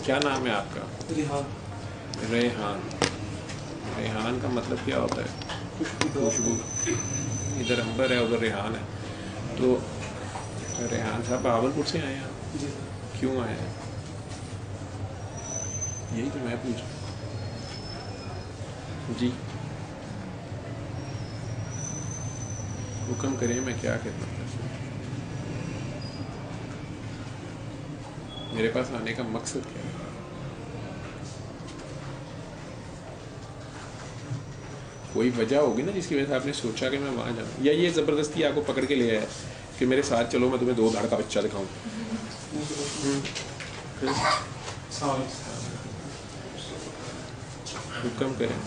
کیا نام ہے آپ کا؟ ریحان. ریحان. ریحان کا مطلب کیا ہوتا ہے؟ خوشبو. ادھر امبر ہے ادھر ریحان ہے. تو ریحان صاحب بہاولپور سے آئے ہیں آپ؟ جی. کیوں آئے ہیں؟ یہی تو میں پوچھ رہا ہوں. جی حکم کریں میں کیا خدمت کر سکتا ہوں؟ میرے پاس آنے کا مقصد کیا ہے؟ کوئی وجہ ہوگی نا جس کی وجہ سے آپ نے سوچا کہ میں وہاں جاؤں, یا یہ زبردستی آپ کو پکڑ کے لے آیا کہ میرے ساتھ چلو میں تمہیں 2 دھاڑ کا بچہ دکھاؤں. حکم کریں.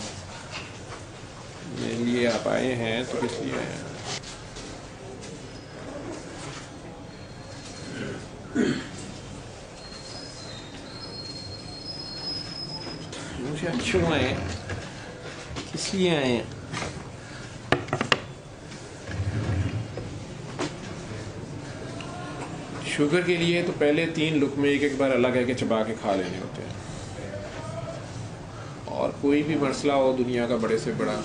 میرے لیے آپ آئے ہیں تو کس لیے آئے ہیں؟ مجھے کیوں آئے ہیں؟ کس لیے آئے ہیں؟ شوگر کے لیے تو پہلے 3 لقمے ایک بار اللہ کہہ کے چبا کے کھا لینے ہوتے ہیں. اور کوئی بھی مسئلہ ہو دنیا کا بڑے سے بڑا,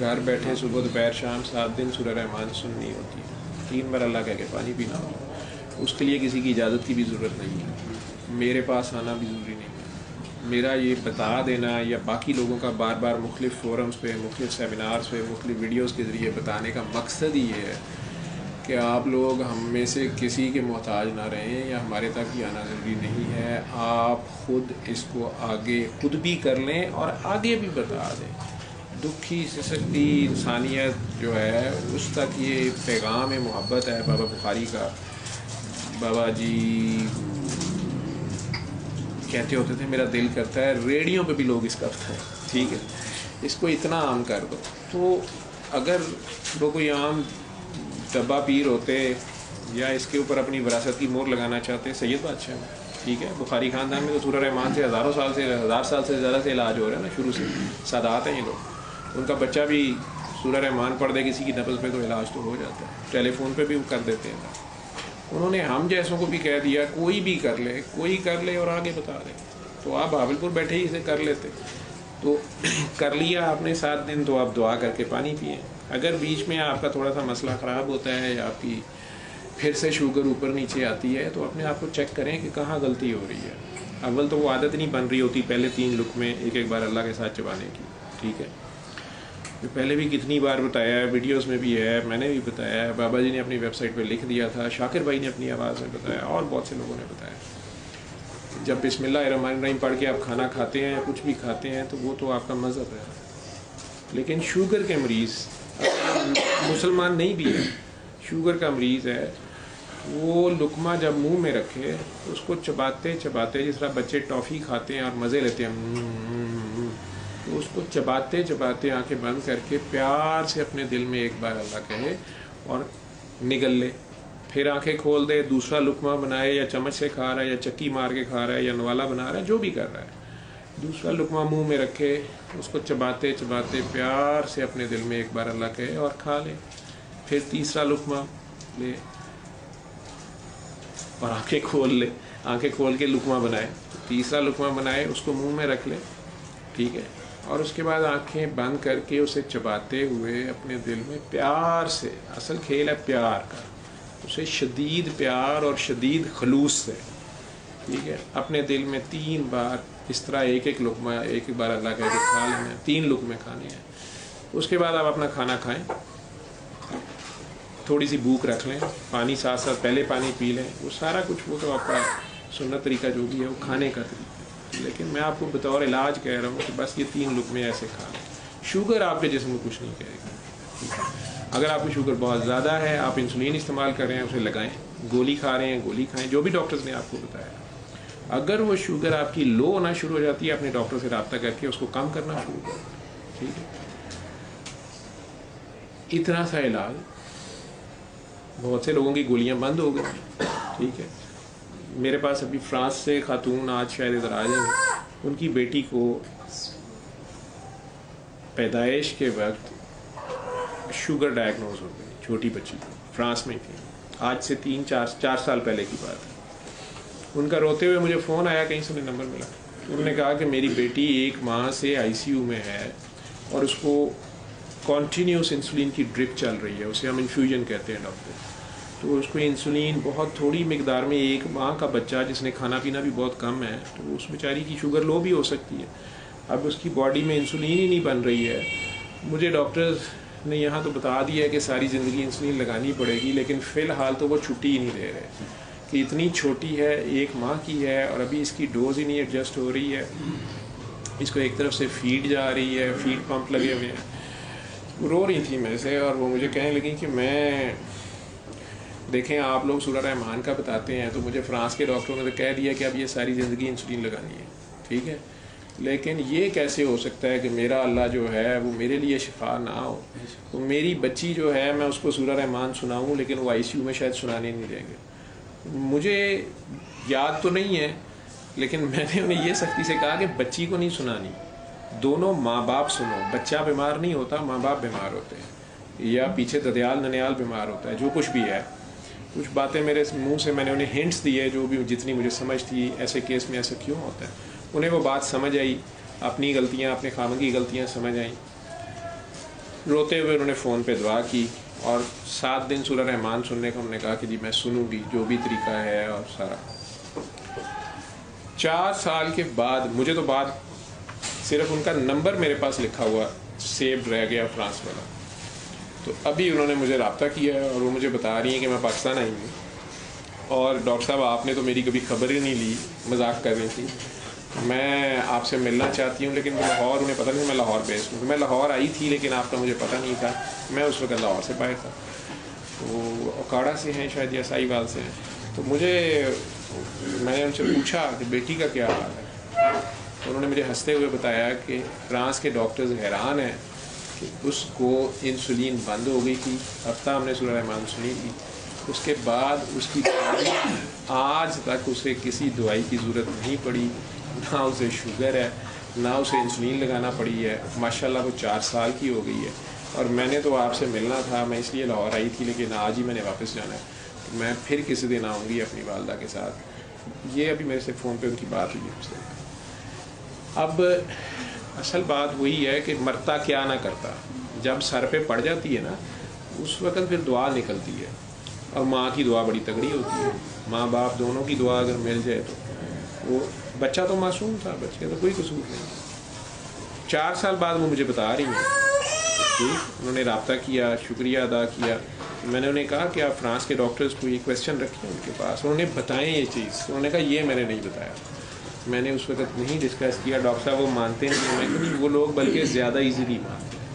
گھر بیٹھے صبح دوپہر شام 7 دن سورہ رحمان سننی ہوتی ہے. 3 بار اللہ کہہ کے پانی پینا ہوتا ہے. اس کے لیے کسی کی اجازت کی بھی ضرورت نہیں ہے, میرے پاس آنا بھی ضروری نہیں ہے. میرا یہ بتا دینا یا باقی لوگوں کا بار بار مختلف فورمز پہ, مختلف سیمینارز پہ, مختلف ویڈیوز کے ذریعے بتانے کا مقصد ہی یہ ہے کہ آپ لوگ ہم میں سے کسی کے محتاج نہ رہیں, یا ہمارے تک ہی آنا ضروری نہیں ہے. آپ خود اس کو آگے خود بھی کر لیں اور آگے بھی بتا دیں. دکھی سسکتی انسانیت جو ہے اس تک یہ پیغام محبت ہے بابا بخاری کا. بابا جی کہتے ہوتے تھے میرا دل کرتا ہے, ریڈیو پہ بھی لوگ اس کا بتائیں, ٹھیک ہے, اس کو اتنا عام کر دو. تو اگر وہ کوئی عام ڈبہ پیر ہوتے یا اس کے اوپر اپنی وراثت کی مور لگانا چاہتے, سید بادشاہ, ٹھیک ہے, بخاری خاندان میں تو سورہ رحمان سے 1000 سال سے زیادہ سے علاج ہو رہا ہے نا, شروع سے سادات ہیں یہ لوگ. ان کا بچہ بھی سورہ رحمان پڑھ دے کسی کی نبض پہ تو علاج تو ہو جاتا ہے. ٹیلی فون پہ بھی وہ کر دیتے ہیں. انہوں نے ہم جیسوں کو بھی کہہ دیا کوئی بھی کر لے, کوئی کر لے اور آگے بتا دے. تو آپ بہاولپور بیٹھے ہی اسے کر لیتے, تو کر لیا آپ نے 7 دن, تو آپ دعا کر کے پانی پئیں. اگر بیچ میں آپ کا تھوڑا سا مسئلہ خراب ہوتا ہے یا آپ کی پھر سے شوگر اوپر نیچے آتی ہے, تو اپنے آپ کو چیک کریں کہ کہاں غلطی ہو رہی ہے. اول تو وہ عادت نہیں بن رہی ہوتی پہلے 3 لقمے ایک بار اللہ کے ساتھ چبانے کی, ٹھیک ہے. پہلے بھی کتنی بار بتایا ہے, ویڈیوز میں بھی ہے, میں نے بھی بتایا ہے, بابا جی نے اپنی ویب سائٹ پہ لکھ دیا تھا, شاکر بھائی نے اپنی آواز میں بتایا, اور بہت سے لوگوں نے بتایا. جب بسم اللہ الرحمن الرحیم پڑھ کے آپ کھانا کھاتے ہیں, کچھ بھی کھاتے ہیں, تو وہ تو آپ کا مذہب ہے. لیکن شوگر کے مریض, مسلمان نہیں بھی ہے, شوگر کا مریض ہے, وہ لقمہ جب منہ میں رکھے اس کو چباتے چباتے, جس طرح بچے ٹافی کھاتے ہیں اور مزے لیتے ہیں, تو اس کو چباتے چباتے آنکھیں بند کر کے پیار سے اپنے دل میں ایک بار اللہ کہے اور نگل لے. پھر آنکھیں کھول دے, دوسرا لقمہ بنائے, یا چمچ سے کھا رہا ہے یا چکی مار کے کھا رہا ہے یا نوالا بنا رہا ہے, جو بھی کر رہا ہے, دوسرا لقمہ منہ میں رکھے, اس کو چباتے چباتے پیار سے اپنے دل میں ایک بار اللہ کہے اور کھا لے. پھر تیسرا لقمہ لے اور آنکھیں کھول لے, آنکھیں کھول کے لقمہ بنائے, تیسرا لقمہ بنائے, اس کو منہ میں رکھ لے, ٹھیک ہے, اور اس کے بعد آنکھیں بند کر کے اسے چباتے ہوئے اپنے دل میں پیار سے, اصل کھیل ہے پیار کا, اسے شدید پیار اور شدید خلوص سے, ٹھیک ہے, اپنے دل میں 3 بار اس طرح ایک لقمہ ایک بار اللہ کہہ کے کھا لینا ہے. 3 لقمے کھانے ہیں. اس کے بعد آپ اپنا کھانا کھائیں, تھوڑی سی بھوک رکھ لیں, پانی ساتھ ساتھ پہلے پانی پی لیں. وہ سارا کچھ وہ تو آپ کا سنت طریقہ جو بھی ہے وہ کھانے کا طریقہ, لیکن میں آپ کو بطور علاج کہہ رہا ہوں کہ بس یہ 3 لقمے ایسے کھا لیں. شوگر آپ کے جسم کو کچھ نہیں کرے گی. اگر آپ کی شوگر بہت زیادہ ہے, آپ انسولین استعمال کر رہے ہیں, اسے لگائیں. گولی کھا رہے ہیں, گولی کھائیں, جو بھی ڈاکٹرز نے آپ کو بتایا. اگر وہ شوگر آپ کی لو ہونا شروع ہو جاتی ہے, اپنے ڈاکٹر سے رابطہ کر کے اس کو کم کرنا شروع کریں, ٹھیک ہے. اتنا سا علاج, بہت سے لوگوں کی گولیاں بند ہو گئی, ٹھیک ہے. میرے پاس ابھی فرانس سے خاتون آج شاید ادھر آ جائیں گے, ان کی بیٹی کو پیدائش کے وقت شوگر ڈائگنوز ہو گئی, چھوٹی بچی کو, فرانس میں تھی, آج سے 3-4 سال پہلے کی بات ہے. ان کا روتے ہوئے مجھے فون آیا, کہیں سے مجھے نمبر ملا, انہوں نے کہا کہ میری بیٹی 1 ماہ سے ICU میں ہے اور اس کو کنٹینیوس انسولین کی ڈرپ چل رہی ہے, اسے ہم انفیوژن کہتے ہیں ڈاکٹر. تو اس کو انسولین بہت تھوڑی مقدار میں, 1 ماہ کا بچہ جس نے کھانا پینا بھی بہت کم ہے, تو اس بیچاری کی شوگر لو بھی ہو سکتی ہے. اب اس کی باڈی میں انسولین ہی نہیں بن رہی ہے. مجھے ڈاکٹرز نے یہاں تو بتا دیا ہے کہ ساری زندگی انسولین لگانی پڑے گی, لیکن فی الحال تو وہ چھٹی ہی نہیں دے رہے کہ اتنی چھوٹی ہے, 1 ماہ کی ہے, اور ابھی اس کی ڈوز ہی نہیں ایڈجسٹ ہو رہی ہے. اس کو ایک طرف سے فیڈ جا رہی ہے, فیڈ پمپ لگے ہوئے ہیں. رو رہی تھی میرے سے, اور وہ مجھے کہنے لگیں کہ میں, دیکھیں آپ لوگ سورہ رحمان کا بتاتے ہیں, تو مجھے فرانس کے ڈاکٹروں نے تو کہہ دیا کہ اب یہ ساری زندگی انسولین لگانی ہے, ٹھیک ہے, لیکن یہ کیسے ہو سکتا ہے کہ میرا اللہ جو ہے وہ میرے لیے شفا نہ ہو. تو میری بچی جو ہے میں اس کو سورہ رحمان سناؤں, لیکن وہ ICU میں شاید سنانے نہیں دیں گے. مجھے یاد تو نہیں ہے, لیکن میں نے انہیں یہ سختی سے کہا کہ بچی کو نہیں سنانی, دونوں ماں باپ سنو. بچہ بیمار نہیں ہوتا, ماں باپ بیمار ہوتے ہیں, یا پیچھے ددیال ننیال بیمار ہوتا ہے, جو کچھ بھی ہے. کچھ باتیں میرے منہ سے میں نے انہیں ہنٹس دیے, جو بھی جتنی مجھے سمجھ تھی ایسے کیس میں ایسا کیوں ہوتا ہے. انہیں وہ بات سمجھ آئی, اپنی غلطیاں, اپنے خاوند کی غلطیاں سمجھ آئیں. روتے ہوئے انہوں نے فون پہ دعا کی, اور 7 دن سورہ رحمان سننے کا. ہم نے کہا کہ جی میں سنوں گی جو بھی طریقہ ہے اور سارا. 4 سال کے بعد مجھے تو بعد صرف ان کا نمبر میرے پاس لکھا ہوا سیوڈ رہ گیا, فرانس والا. تو ابھی انہوں نے مجھے رابطہ کیا ہے, اور وہ مجھے بتا رہی ہیں کہ میں پاکستان آئی ہوں, اور ڈاکٹر صاحب آپ نے تو میری کبھی خبر ہی نہیں لی, مذاق کر رہی تھی, میں آپ سے ملنا چاہتی ہوں, لیکن لاہور, انہیں پتہ نہیں میں لاہور بیسڈ ہوں. میں لاہور آئی تھی لیکن آپ کا مجھے پتہ نہیں تھا, میں اس وقت لاہور سے باہر تھا. وہ اوکاڑا سے ہیں شاید یا سائی وال سے ہیں. تو میں نے ان سے پوچھا کہ بیٹی کا کیا حال ہے. انہوں نے مجھے ہنستے ہوئے بتایا کہ فرانس کے ڈاکٹرز حیران ہیں کہ اس کو انسولین بند ہو گئی تھی. ہفتہ ہم نے سورہ رحمان سنی تھی, اس کے بعد اس کی آج تک اسے کسی دوائی کی ضرورت نہیں پڑی, نہ اسے شوگر ہے, نہ اسے انسولین لگانا پڑی ہے. ماشاءاللہ وہ 4 سال کی ہو گئی ہے. اور میں نے تو آپ سے ملنا تھا, میں اس لیے لاہور آئی تھی, لیکن آج ہی میں نے واپس جانا ہے. میں پھر کسی دن آؤں گی اپنی والدہ کے ساتھ. یہ ابھی میرے سے فون پہ ان کی بات ہوئی ہے. اب اصل بات وہی ہے کہ مرتا کیا نہ کرتا, جب سر پہ پڑ جاتی ہے نا اس وقت پھر دعا نکلتی ہے, اور ماں کی دعا بڑی تگڑی ہوتی ہے. ماں باپ دونوں کی دعا اگر مل جائے تو وہ بچہ تو معصوم تھا, بچے کا تو کوئی قصور نہیں. 4 سال بعد وہ مجھے بتا رہی ہیں, انہوں نے رابطہ کیا, شکریہ ادا کیا. میں نے انہیں کہا کہ آپ فرانس کے ڈاکٹرز کو یہ کویشچن رکھیں ان کے پاس, انہوں نے بتائیں یہ چیز. انہوں نے کہا یہ میں نے نہیں بتایا, میں نے اس وقت نہیں ڈسکس کیا. ڈاکٹر صاحب وہ مانتے نہیں. میں کہا وہ لوگ بلکہ زیادہ ایزیلی مانتے ہیں,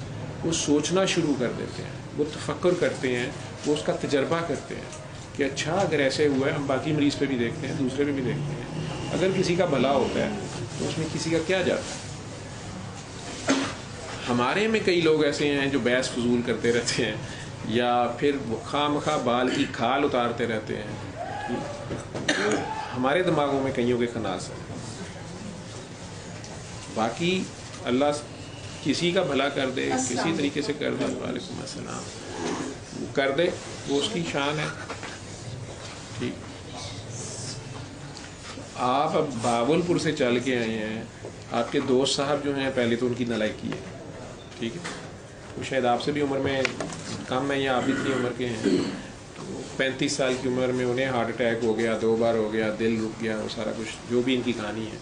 وہ سوچنا شروع کر دیتے ہیں, وہ تفکر کرتے ہیں, وہ اس کا تجربہ کرتے ہیں کہ اچھا اگر ایسے ہوا ہے, ہم باقی مریض پہ بھی دیکھتے ہیں, دوسرے پہ بھی دیکھتے ہیں, اگر کسی کا بھلا ہوتا ہے تو اس میں کسی کا کیا جاتا ہے. ہمارے میں کئی لوگ ایسے ہیں جو بحث فضول کرتے رہتے ہیں, یا پھر خواہ مخواہ بال کی کھال اتارتے رہتے ہیں. ہمارے دماغوں میں کئیوں کے خناس ہیں. باقی اللہ کسی کا بھلا کر دے, کسی طریقے سے کر دے, وعلیکم السلام, کر دے, وہ اس کی شان ہے. ٹھیک, آپ اب بابل پور سے چل کے آئے ہیں, آپ کے دوست صاحب جو ہیں پہلے تو ان کی نالائکی ہے, ٹھیک ہے, وہ شاید آپ سے بھی عمر میں کم ہے, یا آپ اتنی عمر کے ہیں. 35 سال کی عمر میں انہیں ہارٹ اٹیک ہو گیا, 2 بار ہو گیا, دل رک گیا, وہ سارا کچھ جو بھی ان کی کہانی ہے.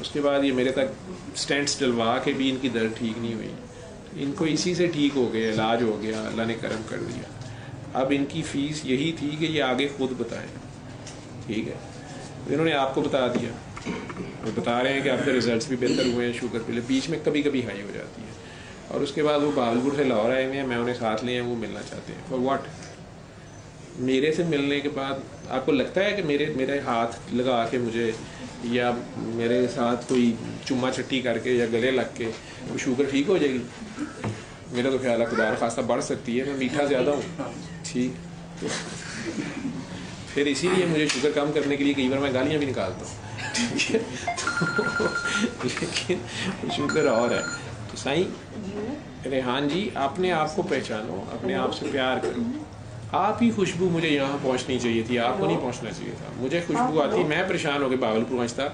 اس کے بعد یہ میرے تک سٹینٹس ڈلوا کے بھی ان کی درد ٹھیک نہیں ہوئی. ان کو اسی سے ٹھیک ہو گیا, علاج ہو گیا, اللہ نے کرم کر دیا. اب ان کی فیس یہی تھی کہ یہ آگے خود بتائیں, ٹھیک ہے. انہوں نے آپ کو بتا دیا, وہ بتا رہے ہیں کہ آپ کے ریزلٹس بھی بہتر ہوئے ہیں. شوگر پہ بیچ میں کبھی کبھی ہائی ہو جاتی ہے, اور اس کے بعد وہ بہاولپور سے لاہور آئے ہوئے ہیں, میں انہیں ساتھ لے ہیں, وہ ملنا چاہتے ہیں. For what? میرے سے ملنے کے بعد آپ کو لگتا ہے کہ میرے ہاتھ لگا کے مجھے, یا میرے ساتھ کوئی چما چٹی کر کے یا گلے لگ کے وہ شوگر ٹھیک ہو جائے گی؟ میرا تو خیال ہے خدا خواستہ بڑھ سکتی ہے, میں میٹھا زیادہ ہوں, ٹھیک. پھر اسی لیے مجھے شوگر کم کرنے کے لیے کئی بار میں گالیاں بھی نکالتا ہوں, ٹھیک ہے. لیکن شوگر اور ہے. تو سائیں ریحان جی, اپنے آپ کو پہچانو, اپنے آپ سے پیار کرو, آپ ہی خوشبو مجھے یہاں پہنچنی چاہیے تھی, آپ کو نہیں پہنچنا چاہیے تھا. مجھے خوشبو آتی, میں پریشان ہو کے بھاگلپور پہنچتا.